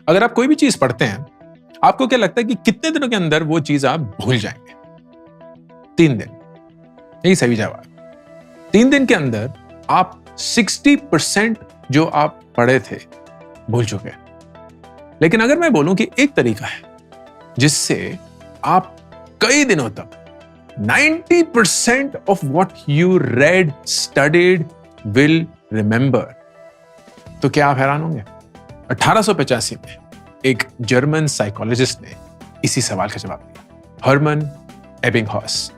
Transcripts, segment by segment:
अगर आप कोई भी चीज पढ़ते हैं, आपको क्या लगता है कि कितने दिनों के अंदर वो चीज आप भूल जाएंगे? 3 दिन। यही सही जवाब। 3 दिन के अंदर आप 60% जो आप पढ़े थे भूल चुके हैं। लेकिन अगर मैं बोलूं कि एक तरीका है जिससे आप कई दिनों तक 90% of what you read, studied, will remember, तो क्या आप हैरान होंगे? 1885 में एक जर्मन साइकोलॉजिस्ट ने इसी सवाल का जवाब दिया, हर्मन एबिंगहॉस।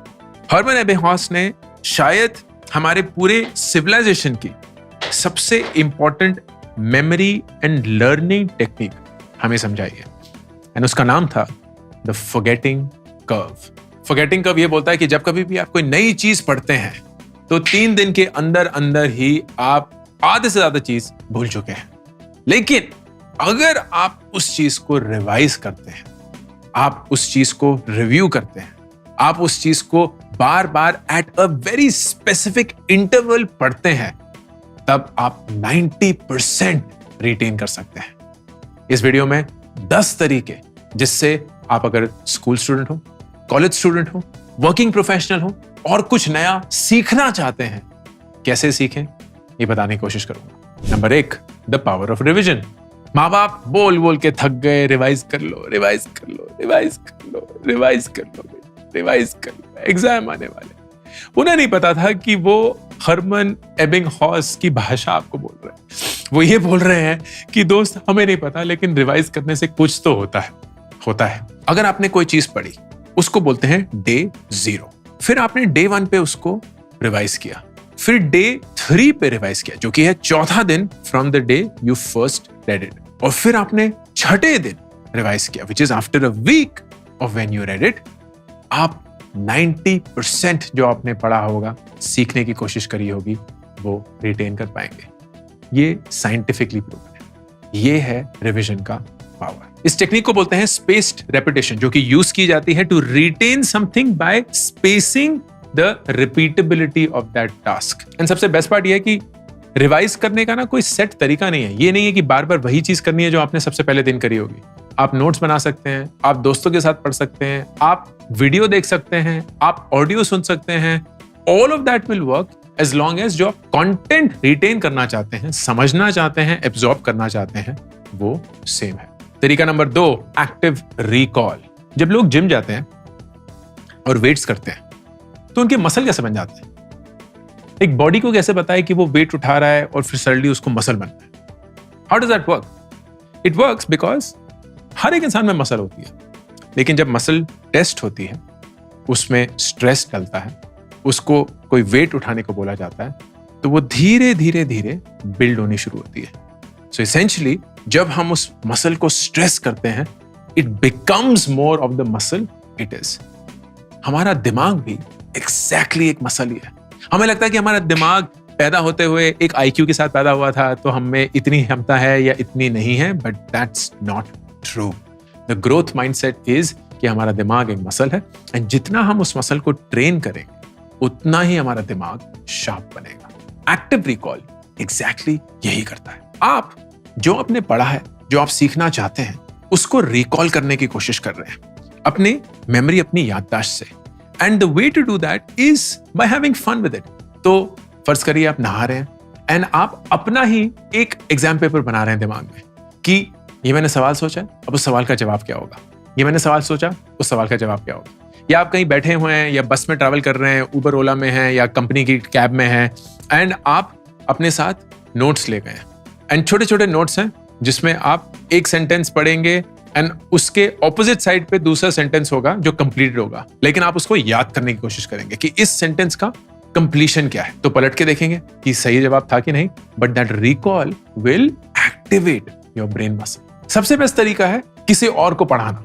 हर्मन एबिंगहॉस ने शायद हमारे पूरे सिविलाइजेशन की सबसे important memory and learning technique हमें समझाई है, एंड उसका नाम था the forgetting curve. Forgetting curve ये बोलता है कि जब कभी भी आप कोई नई चीज पढ़ते हैं तो 3 दिन के अंदर अंदर ही आप आधे से ज्यादा चीज भूल चुके हैं। लेकिन अगर आप उस चीज को रिवाइज करते हैं, आप उस चीज को रिव्यू करते हैं, आप उस चीज को बार बार at a very specific interval पढ़ते हैं, तब आप 90% रिटेन कर सकते हैं। इस वीडियो में 10 तरीके जिससे आप अगर स्कूल स्टूडेंट हो, कॉलेज स्टूडेंट हो, वर्किंग प्रोफेशनल हो और कुछ नया सीखना चाहते हैं, कैसे सीखें ये बताने की कोशिश करूंगा। Number 1, the power of revision. माँ बाप बोल बोल के थक गए, रिवाइज कर लो, रिवाइज कर लो, रिवाइज कर लो, रिवाइज कर लो, रिवाइज कर लो, एग्जाम आने वाले। उन्हें नहीं पता था कि वो हर्मन एबिंगहॉस की भाषा आपको बोल रहे हैं। वो ये बोल रहे हैं कि दोस्त हमें नहीं पता, लेकिन रिवाइज करने से कुछ तो होता है। अगर आपने कोई चीज पढ़ी, उसको बोलते हैं डे 0। फिर आपने डे 1 पे उसको रिवाइज किया, फिर डे 3 पे रिवाइज किया, जो कि है चौथा दिन from the day you first read it, और फिर आपने छठे दिन रिवाइज किया, which is after a week of when you read it. आप 90% जो आपने पढ़ा होगा, सीखने की कोशिश करी होगी, वो रिटेन कर पाएंगे। ये साइंटिफिकली प्रूवन है। ये है रिविजन का पावर। इस टेक्निक को बोलते हैं स्पेस्ड रेपिटेशन, जो कि यूज की जाती है to retain something by spacing the repeatability of that task. And सबसे बेस्ट पार्ट ये है कि रिवाइज करने का ना कोई सेट तरीका नहीं है। ये नहीं है कि बार बार वही चीज करनी है जो आपने सबसे पहले दिन करी होगी। आप नोट्स बना सकते हैं, आप दोस्तों के साथ पढ़ सकते हैं, आप वीडियो देख सकते हैं, आप ऑडियो सुन सकते हैं। All of that will work as long as जो आप कंटेंट रिटेन करना चाहते हैं, समझना चाहते हैं, एब्जॉर्ब करना चाहते हैं, वो सेम है। तरीका नंबर 2, एक्टिव रिकॉल। जब लोग जिम जाते हैं और वेट्स करते हैं तो उनके मसल कैसे बन जाते हैं? एक बॉडी को कैसे पता है कि वो वेट उठा रहा है और फिर सडनली उसको मसल बनना है? How does that work? It works because हर एक इंसान में मसल होती है, लेकिन जब मसल टेस्ट होती है, उसमें स्ट्रेस डलता है, उसको कोई वेट उठाने को बोला जाता है, तो वो धीरे धीरे धीरे बिल्ड होनी शुरू होती है। सो एसेंशियली जब हम उस मसल को स्ट्रेस करते हैं, it becomes more of the muscle it is. हमारा दिमाग भी एग्जैक्टली एक मसल ही है। हमें लगता है कि हमारा दिमाग पैदा होते हुए एक IQ के साथ पैदा हुआ था, तो हमें इतनी क्षमता है या इतनी नहीं है, but that's not true. The growth mindset is कि हमारा दिमाग एक मसल है, एंड जितना हम उस मसल को ट्रेन करेंगे, उतना ही हमारा दिमाग शार्प बनेगा। एक्टिव रिकॉल एग्जैक्टली यही करता है। आप जो आपने पढ़ा है, जो आप सीखना चाहते हैं, उसको रिकॉल करने की कोशिश कर रहे हैं अपने मेमोरी, अपनी याददाश्त से। And the way to do that is by having fun with it. तो फर्ज करिए आप नहा रहे हैं एंड आप अपना ही एक एग्जाम पेपर बना रहे हैं दिमाग में कि ये मैंने सवाल सोचा, अब उस सवाल का जवाब क्या होगा। ये मैंने सवाल सोचा, उस सवाल का जवाब क्या होगा। या आप कहीं बैठे हुए हैं, या बस में ट्रैवल कर रहे हैं, उबर ओला में हैं, या कंपनी की कैब में हैं, एंड आप अपने साथ नोट्स ले गए हैं, एंड छोटे छोटे नोट्स हैं जिसमें आप एक सेंटेंस पढ़ेंगे एंड उसके ऑपोजिट साइड पे दूसरा सेंटेंस होगा जो कंप्लीटेड होगा, लेकिन आप उसको याद करने की कोशिश करेंगे कि इस सेंटेंस का कंप्लीशन क्या है। तो पलट के देखेंगे कि सही जवाब था कि नहीं, but that recall will activate your brain muscle. सबसे बेस्ट तरीका है किसी और को पढ़ाना।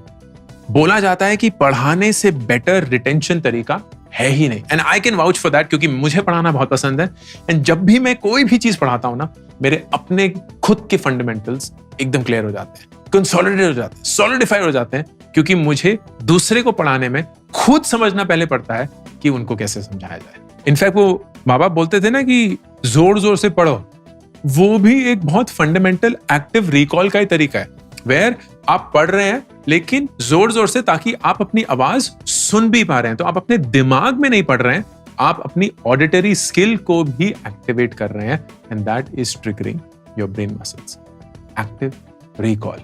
बोला जाता है कि पढ़ाने से बेटर रिटेंशन तरीका है ही नहीं, and I can vouch for that, क्योंकि मुझे पढ़ाना बहुत पसंद है। एंड जब भी मैं कोई भी चीज पढ़ाता हूं ना, मेरे अपने खुद के फंडामेंटल्स एकदम क्लियर हो जाते हैं, कंसोलिडेट हो जाते हैं, सॉलिडिफाई हो जाते हैं, क्योंकि मुझे दूसरे को पढ़ाने में खुद समझना पहले पड़ता है कि उनको कैसे समझाया जाए। इनफैक्ट वो माँ बाप बोलते थे ना कि जोर जोर से पढ़ो, वो भी एक बहुत फंडामेंटल एक्टिव रिकॉल का ही तरीका है। वेयर आप पढ़ रहे हैं लेकिन जोर जोर से, ताकि आप अपनी आवाज सुन भी पा रहे हैं। तो आप अपने दिमाग में नहीं पढ़ रहे हैं, आप अपनी ऑडिटरी स्किल को भी एक्टिवेट कर रहे हैं, and that is triggering your brain muscles. Active recall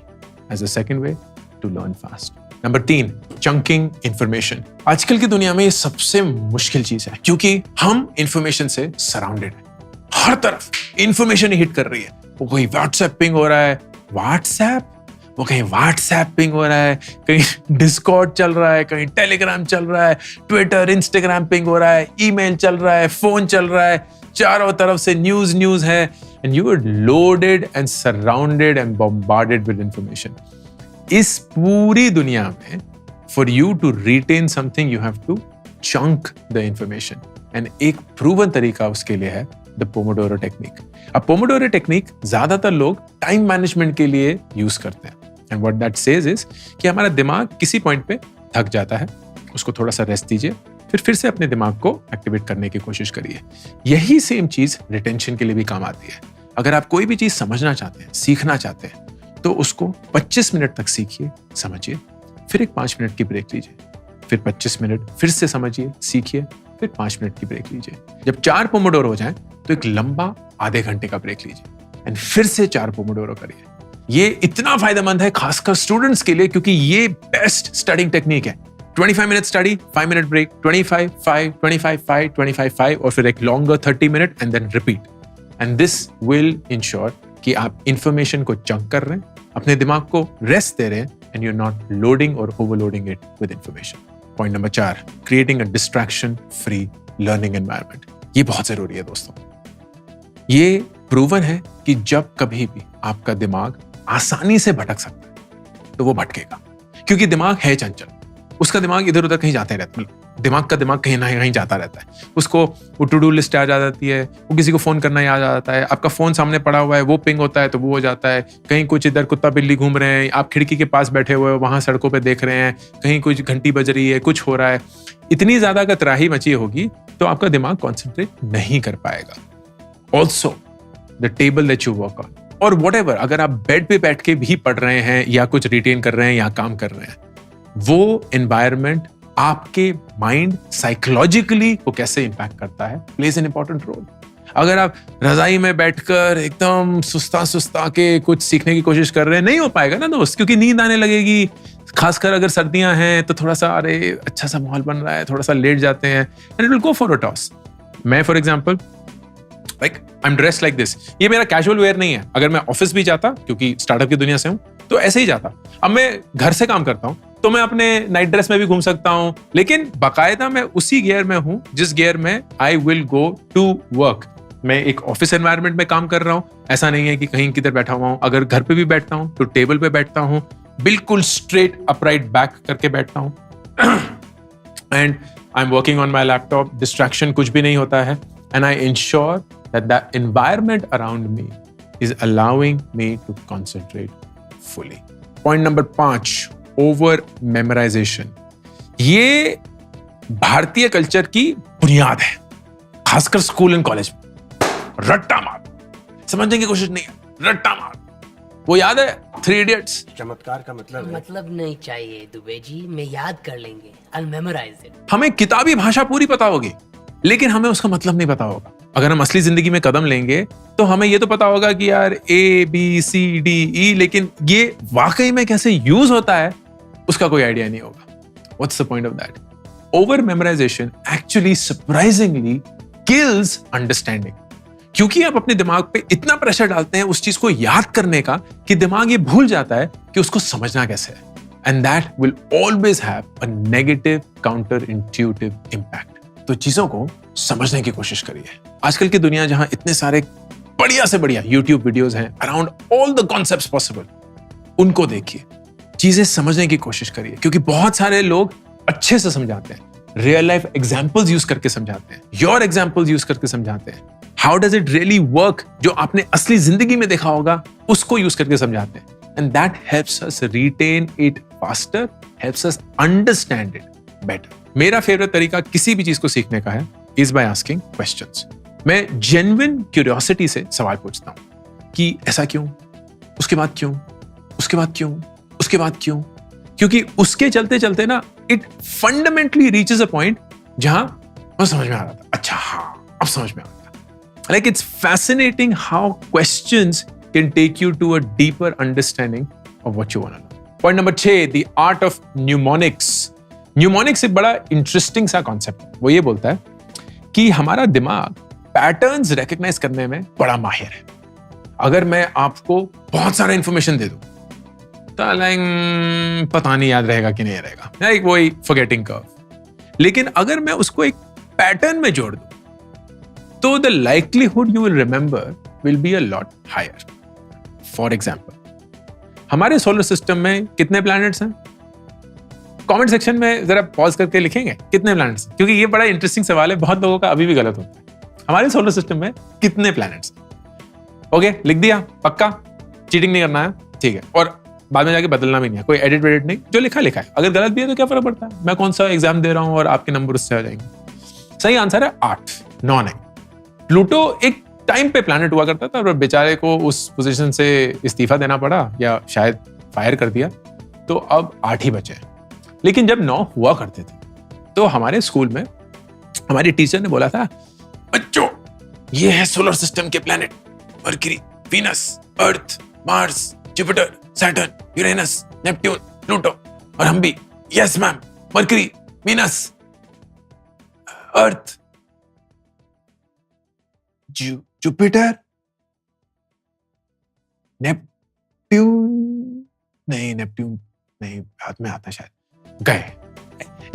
as a second way to learn fast. Number 3, chunking information. आजकल की दुनिया में ये सबसे मुश्किल चीज है, क्योंकि हम इंफॉर्मेशन से सराउंडेड हैं। हर तरफ इंफॉर्मेशन हिट कर रही है। वो कोई व्हाट्सएप पिंग हो रहा है, वो कहीं व्हाट्सएप पिंग हो रहा है, कहीं डिस्कॉर्ड चल रहा है, कहीं टेलीग्राम चल रहा है, ट्विटर इंस्टाग्राम पिंग हो रहा है, ईमेल चल रहा है, फोन चल रहा है, चारों तरफ से न्यूज है, and you are loaded and surrounded and bombarded with information. इस पूरी दुनिया में for you to retain something you have to chunk the information, and एक प्रूवन तरीका उसके लिए है द पोमोडोरो टेक्निक। अब पोमोडोरो टेक्निक ज्यादातर लोग टाइम मैनेजमेंट के लिए यूज करते हैं, and what that says is कि हमारा दिमाग किसी पॉइंट पे थक जाता है, उसको थोड़ा सा रेस्ट दीजिए, फिर से अपने दिमाग को एक्टिवेट करने की कोशिश करिए। यही सेम चीज रिटेंशन के लिए भी काम आती है। अगर आप कोई भी चीज समझना चाहते हैं, सीखना चाहते हैं, तो उसको 25 मिनट तक सीखिए, समझिए, फिर एक 5 मिनट की ब्रेक लीजिए, फिर 25 मिनट फिर से समझिए, सीखिए, फिर 5 मिनट की ब्रेक लीजिए। जब 4 पोमोडोरो हो जाए तो एक लंबा आधे घंटे का ब्रेक लीजिए, एंड फिर से 4 पोमोडोरो करिए। ये इतना फायदेमंद है खासकर स्टूडेंट्स के लिए, क्योंकि ये बेस्ट स्टडिंग टेक्निक है। 25 मिनट स्टडी, 5 मिनट ब्रेक, 25, 5, 25, 5, 25, 5, और फिर एक longer 30 minute and then repeat. And this will ensure कि आप इंफॉर्मेशन को चंक कर रहे हैं, अपने दिमाग को रेस्ट दे रहे हैं, and you are not loading और overloading it with information. Point number 4, creating a distraction free learning environment. ये बहुत जरूरी है दोस्तों। ये प्रूवन है कि जब कभी भी आपका दिमाग आसानी से भटक सकता है तो वो भटकेगा, क्योंकि दिमाग है चंचल। उसका दिमाग इधर उधर कहीं जाते रहता है, दिमाग का दिमाग कहीं ना कहीं जाता रहता है। उसको वो टू डू लिस्ट याद आ जाती है, वो किसी को फोन करना याद आ जाता है, आपका फोन सामने पड़ा हुआ है, वो पिंग होता है तो वो हो जाता है, कहीं कुछ इधर कुत्ता बिल्ली घूम रहे हैं, आप खिड़की के पास बैठे हुए हो, वहां सड़कों पे देख रहे हैं, कहीं कुछ घंटी बज रही है, कुछ हो रहा है। इतनी ज्यादा अगर त्राही मची होगी तो आपका दिमाग कॉन्सेंट्रेट नहीं कर पाएगा। Also the table that you work on, और व्हाटएवर, अगर आप बेड पे बैठ के भी पढ़ रहे हैं या कुछ रिटेन कर रहे हैं या काम कर रहे हैं, वो एनवायरनमेंट आपके माइंड साइकोलॉजिकली को कैसे इंपैक्ट करता है, प्लेज एन इंपॉर्टेंट रोल। अगर आप रजाई में बैठकर एकदम सुस्ता के कुछ सीखने की कोशिश कर रहे हैं, नहीं हो पाएगा ना दोस्त, क्योंकि नींद आने लगेगी। खासकर अगर सर्दियां हैं तो थोड़ा सा अरे अच्छा सा माहौल बन रहा है, थोड़ा सा लेट जाते हैं, and it will go for a toss. मैं for example like I am dressed like this, ये मेरा कैजुअल वेयर नहीं है। अगर मैं ऑफिस भी जाता, क्योंकि स्टार्टअप की दुनिया से हूं, तो ऐसे ही जाता। अब मैं घर से काम करता हूं तो मैं अपने नाइट ड्रेस में भी घूम सकता हूं, लेकिन बाकायदा मैं उसी गियर में हूं जिस गियर में I will go to work. मैं एक ऑफिस एनवायरनमेंट में काम कर रहा हूं, ऐसा नहीं है कि कहीं किधर बैठा हुआ हूं। अगर घर पे भी बैठता हूं तो टेबल पे बैठता हूं, बिल्कुल स्ट्रेट अपराइट बैक करके बैठता हूं, and I am working on my laptop. Distraction कुछ भी नहीं होता है, and I ensure that the environment around me is allowing me to concentrate fully. Point number 5, over memorization. ये भारतीय कल्चर की बुनियाद है, खासकर स्कूल एंड कॉलेज में। रट्टा मार, समझने की कोशिश नहीं है, रट्टा मार। वो याद है 3 Idiots? चमत्कार का मतलब नहीं चाहिए दुबे जी, मैं याद कर लेंगे, I'll memorize it. हमें किताबी भाषा पूरी पता होगी, लेकिन हमें उसका मतलब नहीं पता होगा। अगर हम असली जिंदगी में कदम लेंगे तो हमें ये तो पता होगा कि यार ABCDE, लेकिन ये वाकई में कैसे यूज होता है उसका कोई आइडिया नहीं होगा। What's the point of that? Over memorization actually surprisingly kills understanding, क्योंकि आप अपने दिमाग पे इतना प्रेशर डालते हैं उस चीज को याद करने का कि दिमाग ये भूल जाता है कि उसको समझना कैसे है, and that will always have a negative counterintuitive impact. तो चीजों को समझने की कोशिश करिए। आजकल की दुनिया जहां इतने सारे बढ़िया से बढ़िया YouTube वीडियोस हैं around all the concepts possible, उनको देखिए, चीजें समझने की कोशिश करिए, क्योंकि बहुत सारे लोग अच्छे से समझाते हैं, रियल लाइफ एग्जांपल्स यूज करके समझाते हैं, योर एग्जांपल्स यूज करके समझाते हैं। How does it really work, जो आपने असली जिंदगी में देखा होगा उसको यूज करके समझाते हैं, and that helps us retain it faster, helps us understand it better. मेरा फेवरेट तरीका किसी भी चीज को सीखने का है इज बाय आस्किंग क्वेश्चंस। मैं जेन्युइन क्यूरियोसिटी से सवाल पूछता हूं कि ऐसा क्यों, उसके बाद क्यों, उसके बाद क्यों, उसके बाद क्यों, क्योंकि उसके चलते चलते ना it fundamentally reaches a point जहां बस समझ में आ रहा था, अच्छा हाँ अब समझ में आ रहा। Like it's fascinating how questions can take you to a deeper understanding of what you want to know. Point number 6, the art of mnemonics. Mnemonics एक बड़ा इंटरेस्टिंग सा कॉन्सेप्ट है। वो ये बोलता है कि हमारा दिमाग पैटर्न्स रिकॉग्नाइज करने में बड़ा माहिर है। अगर मैं आपको बहुत सारा इंफॉर्मेशन दे दूं तो लाइक पता नहीं याद रहेगा कि नहीं रहेगा, लाइक वही फॉरगेटिंग कर्व। लेकिन अगर मैं उसको एक पैटर्न में जोड़ दूं तो the likelihood you will remember will be a lot higher. For example, हमारे सोलर सिस्टम में कितने प्लैनेट्स हैं? कमेंट सेक्शन में जरा पॉज करके लिखेंगे कितने प्लैनेट्स हैं, क्योंकि ये बड़ा इंटरेस्टिंग सवाल है, बहुत लोगों का अभी भी गलत होता है। हमारे सोलर सिस्टम में कितने प्लैनेट्स हैं? ओके, लिख दिया, पक्का, चीटिंग नहीं करना है, ठीक है, और बाद में जाके बदलना भी नहीं है, कोई एडिट वेडिट नहीं, जो लिखा लिखा है। अगर गलत भी है तो क्या फर्क पड़ता है, मैं कौन सा एग्जाम दे रहा हूं और आपके नंबर उससे आ जाएंगे। सही आंसर है 8, 9 नहीं। प्लूटो एक टाइम पे प्लैनेट हुआ करता था और बेचारे को उस पोजीशन से इस्तीफा देना पड़ा या शायद फायर कर दिया, तो अब 8 ही बचे। लेकिन जब 9 हुआ करते थे तो हमारे स्कूल में हमारी टीचर ने बोला था, बच्चों ये है सोलर सिस्टम के planet, Mercury, Venus, Earth, Mars, Jupiter, Saturn, Uranus, Neptune, Pluto. और हम भी, yes ma'am, Mercury, Venus, Earth, Jupiter, Neptune नहीं, हाथ में आता शायद, गए,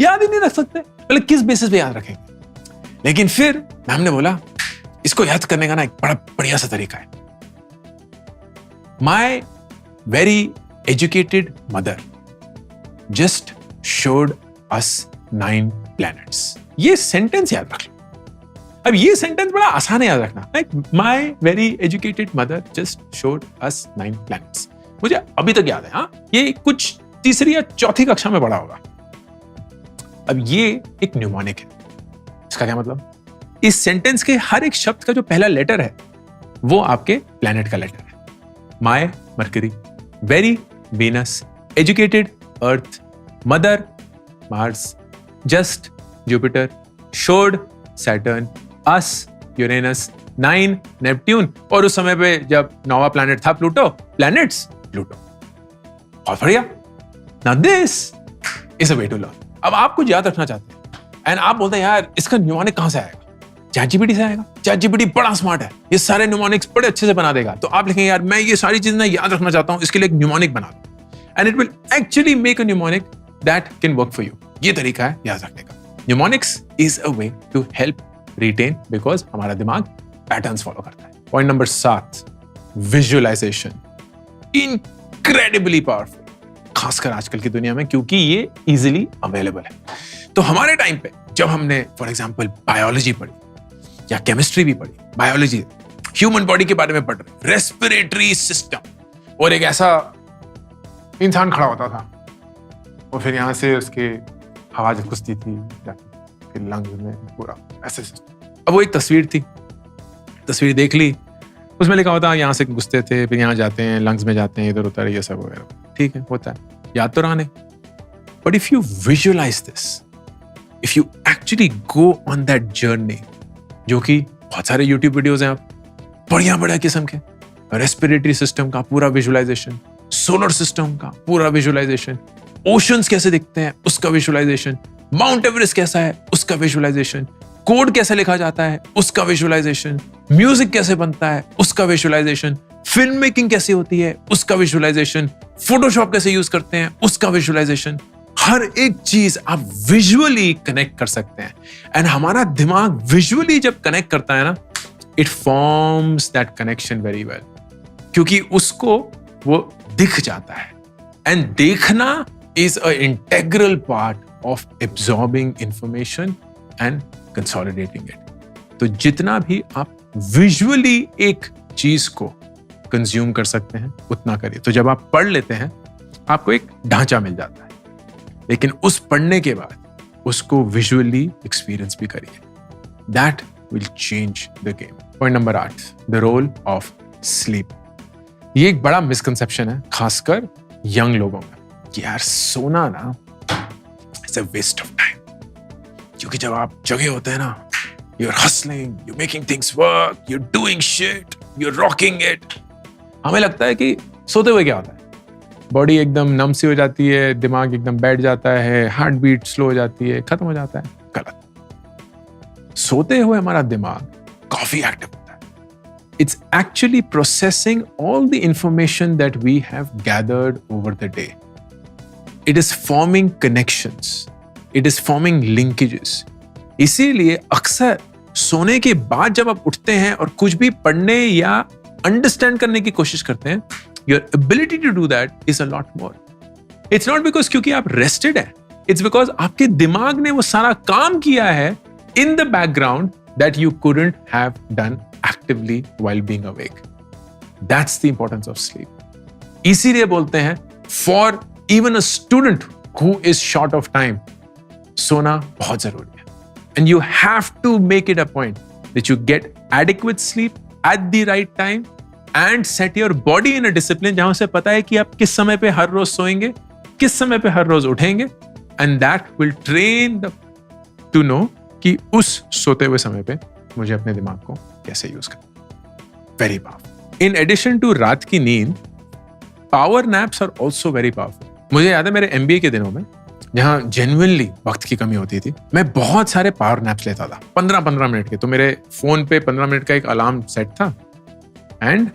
याद ही नहीं रख सकते, पहले किस बेसिस पे याद रखेंगे। लेकिन फिर मैम ने बोला इसको याद करने का ना एक बड़ा बढ़िया सा तरीका है। My very educated mother just showed us 9 planets. ये सेंटेंस याद रख लो। अब ये सेंटेंस बड़ा आसान है याद रखना, like my very educated mother just showed us 9 planets. मुझे अभी तक याद है, हाँ, ये कुछ तीसरी या चौथी कक्षा में पढ़ा होगा। अब ये एक न्यूमोनिक है। इसका क्या मतलब? इस सेंटेंस के हर एक शब्द का जो पहला लेटर है वो आपके प्लैनेट का लेटर है। My Mercury, very Venus, educated Earth, mother Mars, just Jupiter, showed Saturn, us Uranus, 9 Neptune, और उस समय पे जब 9वां प्लैनेट था प्लूटो, प्लैनेट्स प्लूटो। और बढ़िया। Now this is a way to learn. अब आप कुछ याद रखना चाहते हैं एंड आप बोलते हैं यार इसका न्यूमोनिक कहां से आएगा? चैटजीपीटी से आएगा। चैटजीपीटी बड़ा स्मार्ट है, ये सारे न्यूमोनिक्स बड़े अच्छे से बना देगा। तो आप लिखेंगे यार मैं ये सारी चीजें ना याद रखना चाहता हूं, इसके लिए एक न्यूमोनिक बना दो and it will actually make a mnemonic that can work for you. ये तरीका है याद रखने का। Mnemonics is a way to help retain, because हमारा दिमाग पैटर्न्स फॉलो करता है। Point number 7, visualisation. Incredibly powerful, खासकर आजकल की दुनिया में, क्योंकि ये इजीली अवेलेबल है। तो हमारे टाइम पे जब हमने फॉर एग्जांपल बायोलॉजी पढ़ी या केमिस्ट्री भी पढ़ी, बायोलॉजी ह्यूमन बॉडी के बारे में पढ़ रहे, रेस्पिरेटरी सिस्टम, और एक ऐसा इंसान खड़ा होता था और फिर यहां से उसके हवा जब घुसती थी फिर लंग्स में पूरा ऐसे सिस्टम। अब वो एक तस्वीर थी, तस्वीर देख ली, उसमें लिखा होता है यहाँ से घुसते थे, फिर यहाँ जाते हैं, लंग्स में जाते हैं, इधर उधर, ये सब वगैरह। ठीक है, होता है, याद तो रहा नहीं। But if you visualise this, if you actually go on that journey, जो कि बहुत सारे यूट्यूब वीडियोस हैं, आप बढ़िया बढ़िया किस्म के, रेस्पिरेटरी सिस्टम का पूरा विजुअलाइजेशन, सोलर सिस्टम का पूरा विजुअलाइजेशन, ओशंस कैसे दिखते हैं उसका विजुअलाइजेशन, माउंट एवरेस्ट कैसा है उसका विजुअलाइजेशन, कोड कैसे लिखा जाता है उसका विजुअलाइजेशन, म्यूजिक कैसे बनता है उसका विजुअलाइजेशन, फिल्म मेकिंग कैसे होती है उसका विजुअलाइजेशन, फोटोशॉप कैसे यूज करते हैं उसका विजुअलाइजेशन। हर एक चीज आप विजुअली कनेक्ट कर सकते हैं एंड हमारा दिमाग विजुअली जब कनेक्ट करता है ना, it forms that connection very well, क्योंकि उसको वो दिख जाता है। एंड देखना is a integral part of absorbing information and consolidating it. तो जितना भी आप विजुअली एक चीज को कंज्यूम कर सकते हैं उतना करिए। तो जब आप पढ़ लेते हैं आपको एक ढांचा मिल जाता है, लेकिन उस पढ़ने के बाद उसको विजुअली एक्सपीरियंस भी करिए। That will change the game. Point number 8, the role of sleep. ये एक बड़ा मिसकंसेप्शन है, खासकर यंग लोगों में कि यार सोना ना it's a waste of time, क्योंकि जब आप जगे होते हैं ना, you're hustling, you're making things work, you're doing shit, you're rocking it. हमें लगता है कि सोते हुए क्या होता है, बॉडी एकदम नम सी हो जाती है, दिमाग एकदम बैठ जाता है, हार्ट बीट स्लो हो जाती है, खत्म हो जाता है। गलत। सोते हुए हमारा दिमाग काफी एक्टिव होता है। It's actually processing all the information that we have gathered over the day. It is forming connections. It is forming linkages. इसीलिए अक्सर सोने के बाद जब आप उठते हैं और कुछ भी पढ़ने या अंडरस्टैंड करने की कोशिश करते हैं, your ability to do that is a lot more. It's not because क्योंकि आप rested हैं. It's because आपके दिमाग ने वो सारा काम किया है in the background that you couldn't have done actively while being awake. That's the importance of sleep. इसीलिए बोलते हैं for even a student who is short of time, सोना बहुत जरूरी है. And you have to make it a point that you get adequate sleep at the right time and set your body in a discipline जहां उसे पता है कि आप किस समय पे हर रोज सोएंगे, किस समय पे हर रोज उठेंगे, and that will train the to know कि उस सोते हुए समय पे मुझे अपने दिमाग को कैसे यूज करना। Very powerful. In addition to रात की नींद, power naps are also very powerful. मुझे याद है मेरे MBA के दिनों में जहां जेन्युइनली वक्त की कमी होती थी, मैं बहुत सारे पावर नैप्स लेता था 15-15 मिनट के। तो मेरे फोन पे 15 मिनट का एक अलार्म सेट था एंड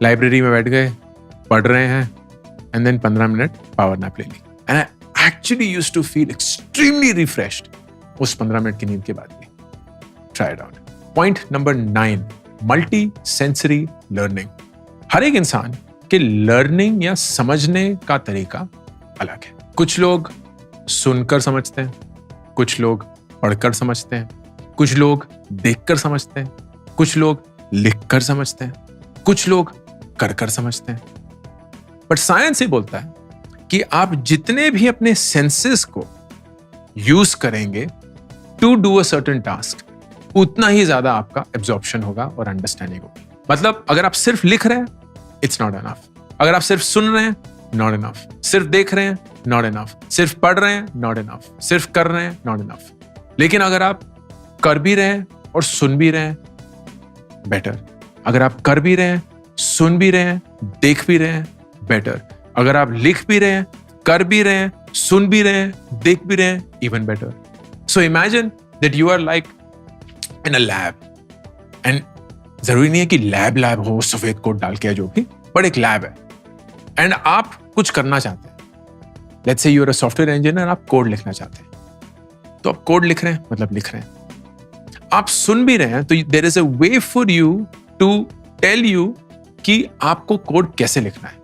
लाइब्रेरी में बैठ गए, पढ़ रहे हैं and then 15 minute power nap ले ली and I actually used to feel extremely refreshed उस 15 मिनट की नींद के बाद भी। Try it out. Point number 9, multi sensory learning. हर एक इंसान के लर्निंग या समझने का तरीका अलग है। कुछ लोग सुनकर समझते हैं, कुछ लोग पढ़कर समझते हैं, कुछ लोग देखकर समझते हैं, कुछ लोग लिखकर समझते हैं, कुछ लोग कर समझते हैं। बट साइंस ये बोलता है कि आप जितने भी अपने सेंसेस को यूज करेंगे to do a certain task, उतना ही ज्यादा आपका एब्जॉर्प्शन होगा और अंडरस्टैंडिंग होगी। मतलब अगर आप सिर्फ लिख रहे हैं, इट्स नॉट एनफ। अगर आप सिर्फ सुन रहे हैं, नॉट इनफ। सिर्फ देख रहे हैं, नॉट इनफ। सिर्फ पढ़ रहे हैं, नॉट इनफ। सिर्फ कर रहे हैं, नॉट इनफ। लेकिन अगर आप कर भी रहे हैं और सुन भी रहे हैं, बेटर। अगर आप कर भी रहे हैं, सुन भी रहे हैं, देख भी रहे हैं, बेटर। अगर आप लिख भी रहे हैं, कर भी रहे हैं, सुन भी रहे हैं, देख भी रहे हैं, even better. So imagine that you are like in a lab, and जरूरी नहीं है कि लैब हो, सफेद कोट डाल के जो भी, बट एक लैब है एंड आप कुछ करना चाहते हैं। Let's say you are a software engineer, आप कोड लिखना चाहते हैं, तो आप कोड लिख रहे हैं, मतलब लिख रहे हैं। आप सुन भी रहे हैं, तो there is a way for you to tell you कि आपको कोड कैसे लिखना है।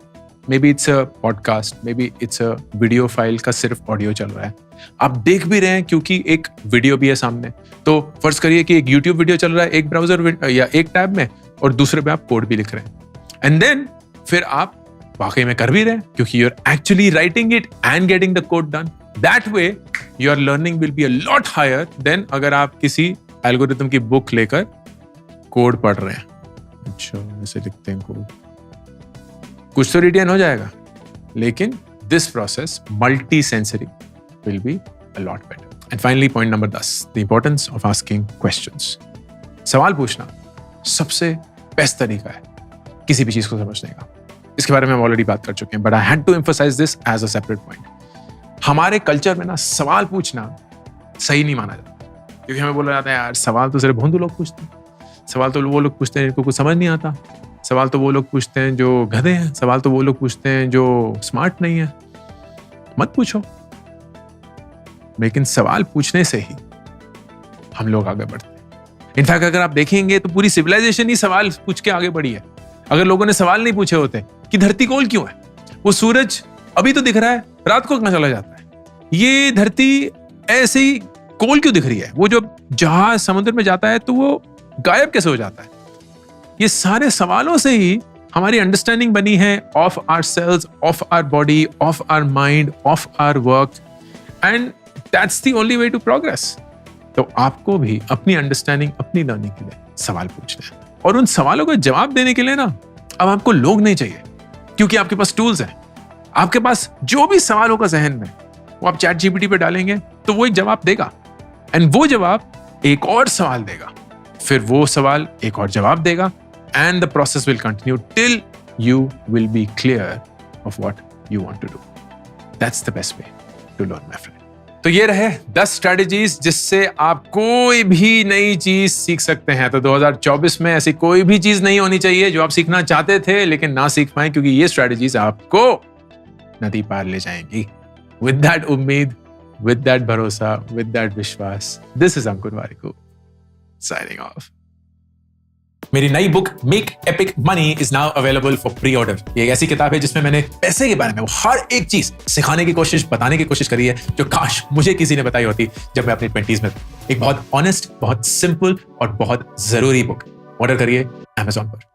Maybe it's a podcast, maybe it's a video file का सिर्फ ऑडियो चल रहा है। आप देख भी रहे हैं क्योंकि एक वीडियो भी है सामने। तो फर्ज करिए कि एक यूट्यूब वीडियो चल रहा है एक ब्राउजर या एक टैब में, और दूसरे पे आप कोड भी लिख रहे हैं। एंड देन फिर आप वाकई में कर भी रहे हैं क्योंकि you are actually writing it and getting the code done. That way your learning will be a lot higher than अगर आप किसी एल्गोरिथम की बुक लेकर कोड पढ़ रहे हैं। अच्छा, ऐसे लिखते हैं कोड, कुछ तो रिटेन हो जाएगा, लेकिन this process multi sensory will be a lot better. And finally point number 10, the importance of asking questions. सवाल पूछना सबसे बेस्ट तरीका है किसी भी चीज को समझने का। इसके बारे में हम ऑलरेडी बात कर चुके हैं, but I had to emphasise this as a separate point. हमारे कल्चर में ना सवाल पूछना सही नहीं माना जाता, क्योंकि हमें बोला जाता है यार सवाल तो सिर्फ भोंदू लोग पूछते हैं, सवाल तो वो लोग पूछते हैं जिनको कुछ समझ नहीं आता, सवाल तो वो लोग पूछते हैं जो गधे हैं, सवाल तो वो लोग पूछते हैं जो स्मार्ट नहीं है। मत पूछो, लेकिन सवाल पूछने से ही हम लोग आगे बढ़ते हैं। इनफैक्ट अगर आप देखेंगे तो पूरी सिविलाइजेशन ही सवाल पूछ के आगे बढ़ी है। अगर लोगों ने सवाल नहीं पूछे होते कि धरती गोल क्यों है, वो सूरज अभी तो दिख रहा है, रात को कहां चला जाता है, ये धरती ऐसे ही गोल क्यों दिख रही है, वो जो जहाज समुद्र में जाता है तो वो गायब कैसे हो जाता है। ये सारे सवालों से ही हमारी अंडरस्टैंडिंग बनी है of ourselves, of our body, of our mind, of our work, and that's the only way to progress. तो आपको भी अपनी अंडरस्टैंडिंग, अपनी लर्निंग के लिए सवाल पूछना है, और उन सवालों का जवाब देने के लिए ना अब आपको लोग नहीं चाहिए, क्योंकि आपके पास टूल्स हैं। आपके पास जो भी सवाल होगा जहन में, वो आप चैट जीपीटी पे डालेंगे तो वो एक जवाब देगा, एंड वो जवाब एक और सवाल देगा, फिर वो सवाल एक और जवाब देगा, and the process will continue till you will be clear of what you want to do. That's the best way to learn, my friend. तो ये रहे 10 स्ट्रेटजीज जिससे आप कोई भी नई चीज सीख सकते हैं. तो 2024 में ऐसी कोई भी चीज नहीं होनी चाहिए जो आप सीखना चाहते थे लेकिन ना सीख पाए, क्योंकि ये स्ट्रेटजीज आपको नदी पार ले जाएंगी. विद दैट उम्मीद, विद दैट भरोसा, विद दैट विश्वास, this is Ankur Warikoo signing off. मेरी नई book make epic money is now available for pre order. ये एक ऐसी किताब है जिसमें मैंने पैसे के बारे में हर एक चीज सिखाने की कोशिश, बताने की कोशिश करी है जो काश मुझे किसी ने बताई होती जब मैं अपनी 20s में था. एक बहुत ऑनेस्ट, बहुत सिंपल और बहुत जरूरी बुक. ऑर्डर करिए Amazon पर.